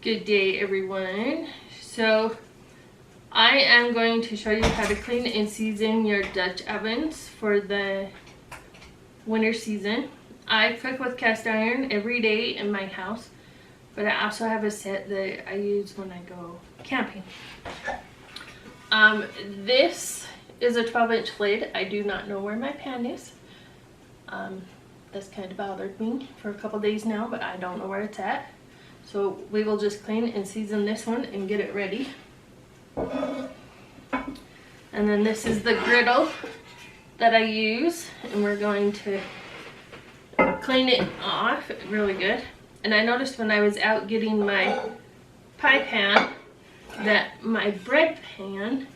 Good day, everyone. So I am going to show you how to clean and season your Dutch ovens for the winter season. I cook with cast iron every day in my house, but I also have a set that I use when I go camping. This is a 12-inch lid. I do not know where my pan is. That's kind of bothered me for a couple days now, but I don't know where it's at. So we will just clean and season this one and get it ready. And then this is the griddle that I use, and we're going to clean it off really good. And I noticed when I was out getting my pie pan that my bread pan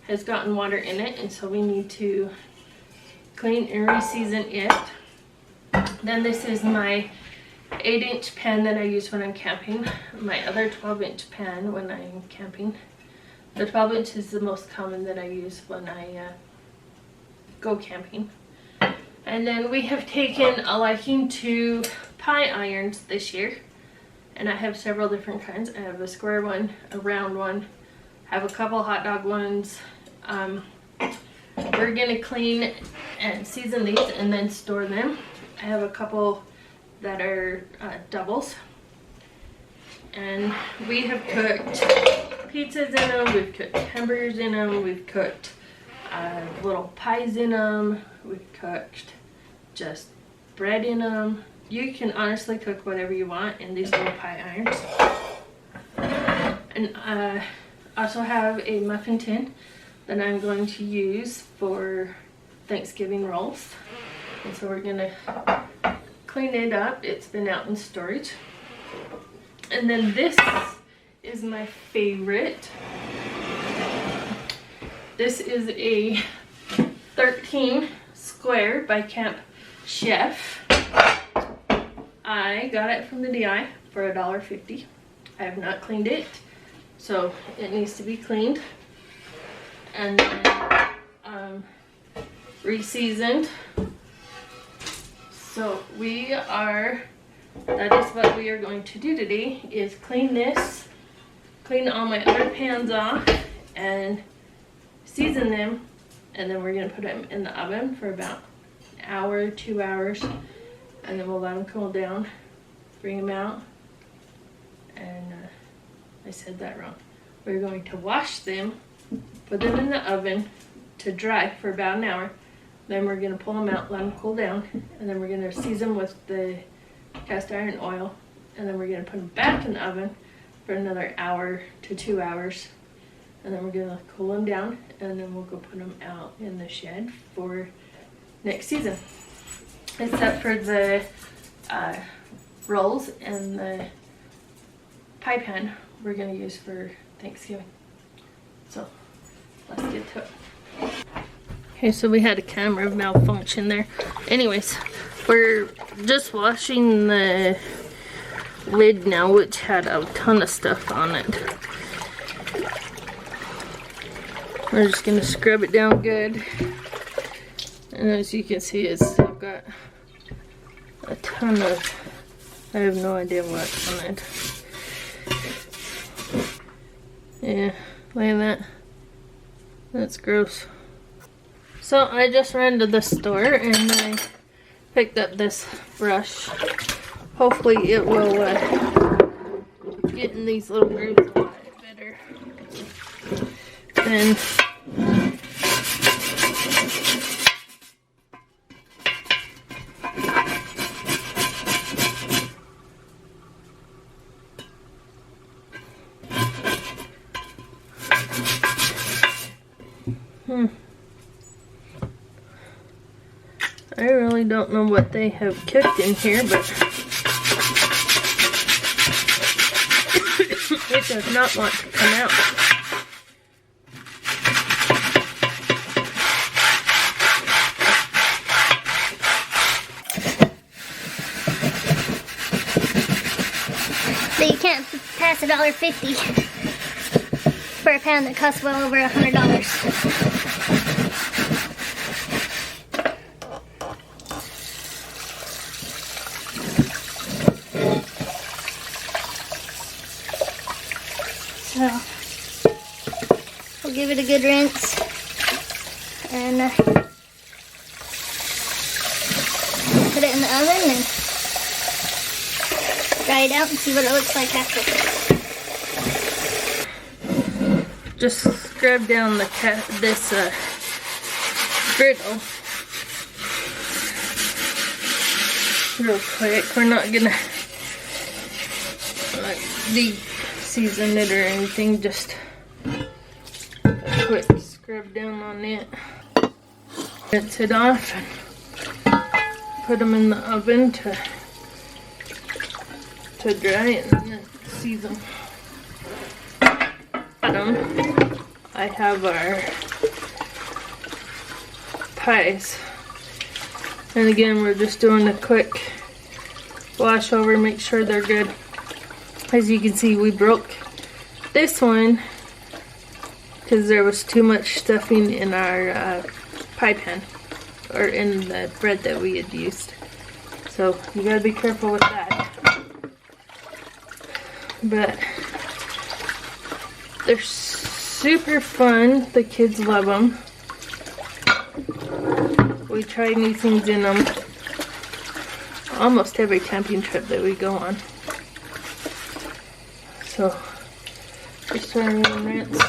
has gotten water in it, and so we need to clean and re-season it. Then this is my 8-inch pan that I use when I'm camping. My other 12-inch pan when I'm camping. The 12-inch is the most common that I use when I go camping. And then we have taken a liking to pie irons this year. And I have several different kinds. I have a square one, a round one. I have a couple hot dog ones. We're going to clean and season these and then store them. I have a couple that are doubles, and we have cooked pizzas in them, we've cooked hamburgers in them, we've cooked little pies in them, we've cooked just bread in them. You can honestly cook whatever you want in these little pie irons. And I also have a muffin tin that I'm going to use for Thanksgiving rolls, and so we're gonna clean it up. It's been out in storage. And then this is my favorite. This is a 13 square by Camp Chef. I got it from the DI for $1.50. I have not cleaned it, so it needs to be cleaned and then re-seasoned. So that is what we are going to do today, is clean this, clean all my other pans off, and season them, and then we're going to put them in the oven for about an hour, 2 hours, and then we'll let them cool down, bring them out, and I said that wrong. We're going to wash them, put them in the oven to dry for about an hour. Then we're going to pull them out, let them cool down, and then we're going to season with the cast iron oil, and then we're going to put them back in the oven for another hour to 2 hours, and then we're going to cool them down, and then we'll go put them out in the shed for next season. Except for the rolls and the pie pan we're going to use for Thanksgiving. So let's get to it. Okay, so we had a camera malfunction there. Anyways, we're just washing the lid now, which had a ton of stuff on it. We're just gonna scrub it down good. And as you can see, it's still got a ton of, I have no idea what's on it. Yeah, look at that. That's gross. So I just ran to the store and I picked up this brush. Hopefully it will get in these little grooves a lot better. And I really don't know what they have cooked in here, but it does not want to come out. So you can't pass $1.50 for a pan that costs well over $100. So we'll give it a good rinse and put it in the oven and dry it out and see what it looks like after. Just scrub down this griddle real quick. We're not gonna like deep season it or anything, just a quick scrub down on it. Rinse it off and put them in the oven to dry and then season. I have our pies, and again we're just doing a quick wash over, make sure they're good. As you can see, we broke this one because there was too much stuffing in our pie pan, or in the bread that we had used, so you gotta be careful with that. But they're super fun. The kids love them. We try new things in them almost every camping trip that we go on. So just trying to rinse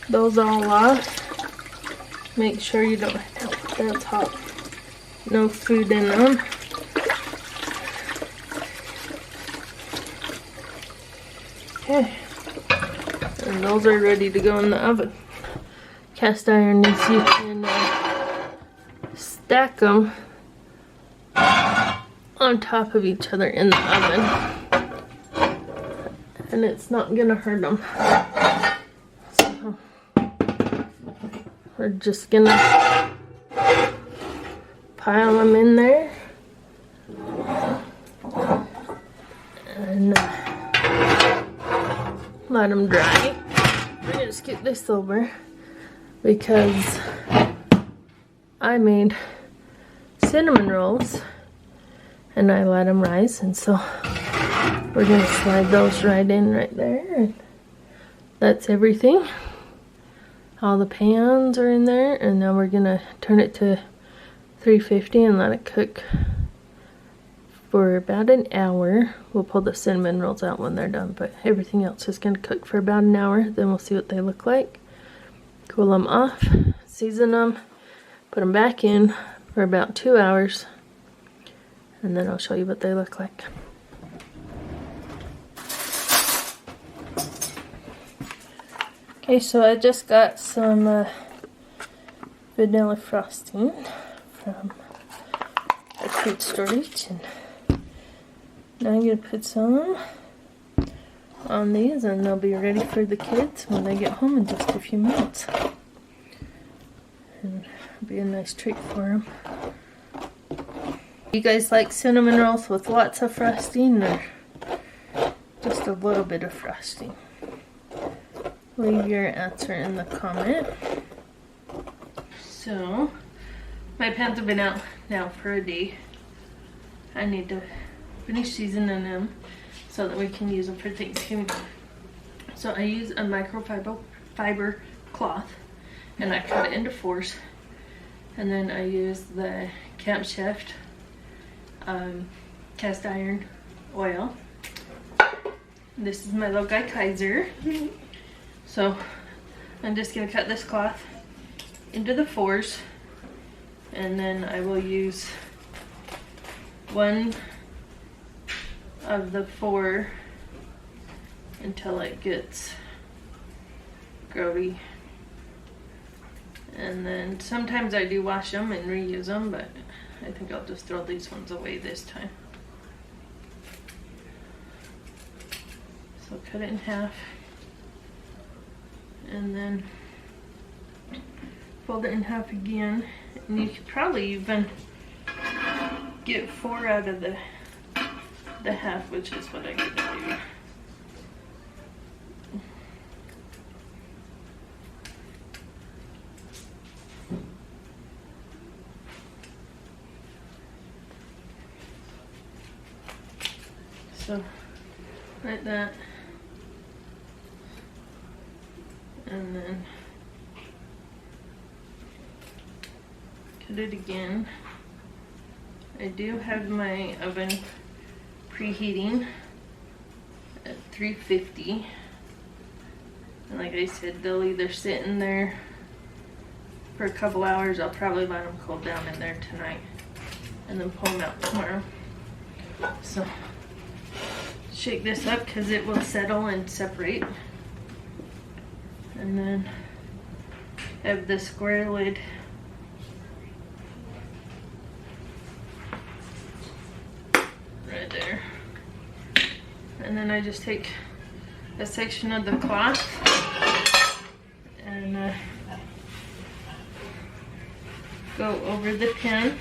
those all off. Make sure you don't have, that's hot, no food in them. Okay. And those are ready to go in the oven. Cast iron is you can stack them on top of each other in the oven, and it's not gonna hurt them. So we're just gonna pile them in there and let them dry. I'm gonna scoot this over because I made cinnamon rolls and I let them rise, and so we're gonna slide those right in right there, and that's everything. All the pans are in there, and now we're gonna turn it to 350 and let it cook for about an hour. We'll pull the cinnamon rolls out when they're done, but everything else is going to cook for about an hour. Then we'll see what they look like. Cool them off, season them, put them back in for about 2 hours, and then I'll show you what they look like. Okay, so I just got some vanilla frosting from a food storage, and now I'm going to put some on these, and they'll be ready for the kids when they get home in just a few minutes. And it'll be a nice treat for them. You guys like cinnamon rolls with lots of frosting, or just a little bit of frosting? Leave your answer in the comment. So, my pans have been out now for a day. I need to finish seasoning them so that we can use them for Thanksgiving. So I use a microfiber cloth, and I cut it into fours, and then I use the Camp Chef cast iron oil. This is my Lowe Kaiser. So I'm just gonna cut this cloth into the fours, and then I will use one of the four until it gets grody. And then sometimes I do wash them and reuse them, but I think I'll just throw these ones away this time. So cut it in half, and then fold it in half again, and you could probably even get 4 out of the half, which is what I'm gonna do. So, like that. And then cut it again. I do have my oven preheating at 350. And like I said, they'll either sit in there for a couple hours. I'll probably let them cool down in there tonight and then pull them out tomorrow. So shake this up because it will settle and separate. And then have the square lid. Right there. And then I just take a section of the cloth and go over the pan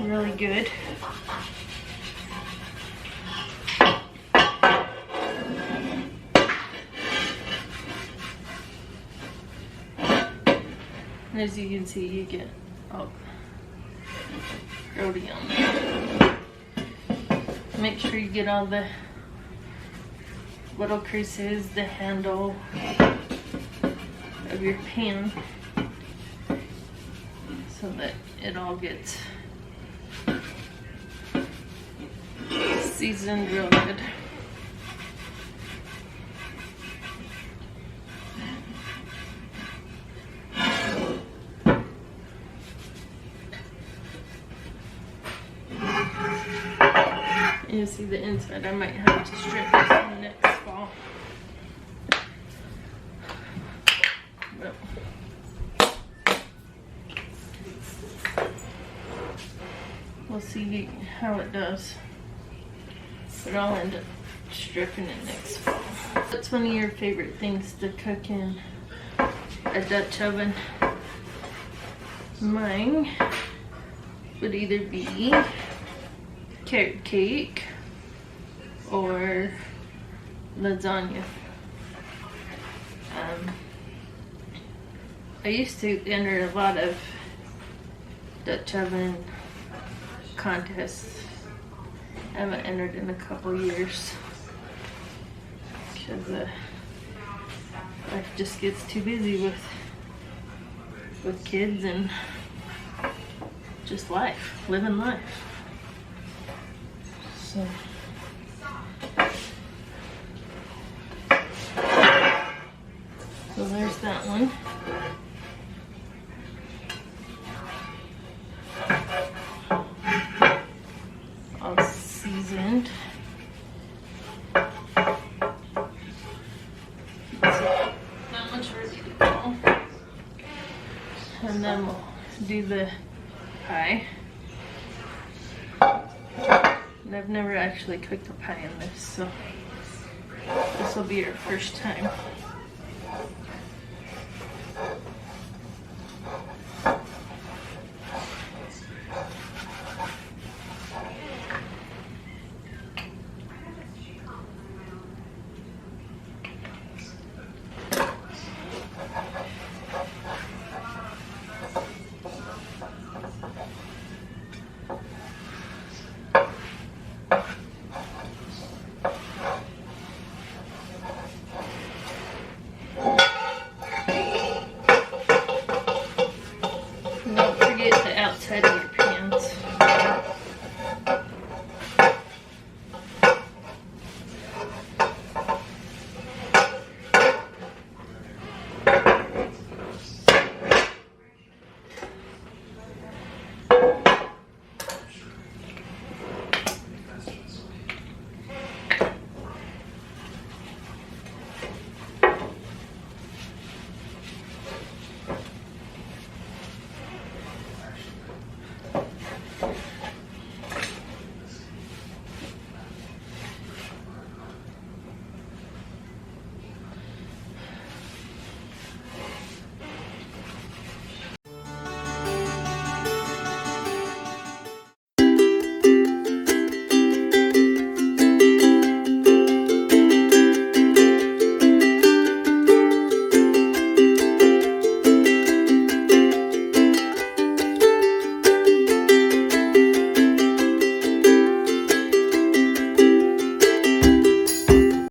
really good. And as you can see, you get all grody on there. Make sure you get all the little creases, the handle of your pan, so that it all gets seasoned real good. You see the inside, I might have to strip this one next fall. But we'll see how it does. But I'll end up stripping it next fall. What's one of your favorite things to cook in a Dutch oven? Mine would either be carrot cake or lasagna. I used to enter a lot of Dutch oven contests. I haven't entered in a couple years because life just gets too busy with kids and just life, living life. So there's that one. All seasoned. So that one's ready to go. And then we'll do the pie. And I've never actually cooked a pie in this, so this will be our first time.